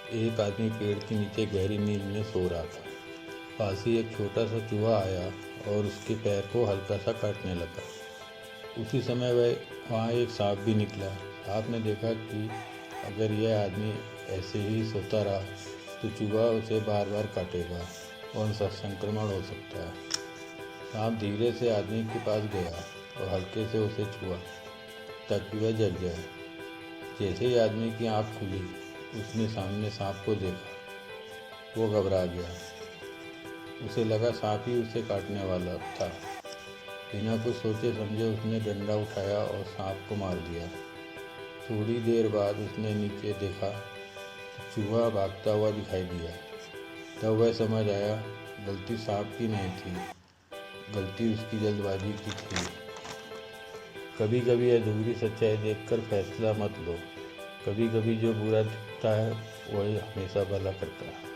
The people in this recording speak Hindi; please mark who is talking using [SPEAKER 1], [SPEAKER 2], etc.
[SPEAKER 1] एक आदमी पेड़ के नीचे गहरी नींद में सो रहा था। पास ही एक छोटा सा चूहा आया और उसके पैर को हल्का सा काटने लगा। उसी समय वहाँ एक सांप भी निकला। सांप ने देखा कि अगर यह आदमी ऐसे ही सोता रहा तो चूहा उसे बार बार काटेगा और संक्रमण हो सकता है। सांप धीरे से आदमी के पास गया और हल्के से उसे छुआ ताकि वह जग जाए। जैसे ही आदमी की आँख खुली, उसने सामने सांप को देखा। वो घबरा गया। उसे लगा सांप ही उसे काटने वाला था। बिना कुछ सोचे समझे उसने डंडा उठाया और सांप को मार दिया। थोड़ी देर बाद उसने नीचे देखा तो चूहा भागता हुआ दिखाई दिया। तब वह समझ आया गलती सांप की नहीं थी, गलती उसकी जल्दबाजी की थी। कभी कभी अधूरी सच्चाई देखकर फैसला मत लो। कभी कभी जो बुरा दिखता है वही हमेशा भला करता है।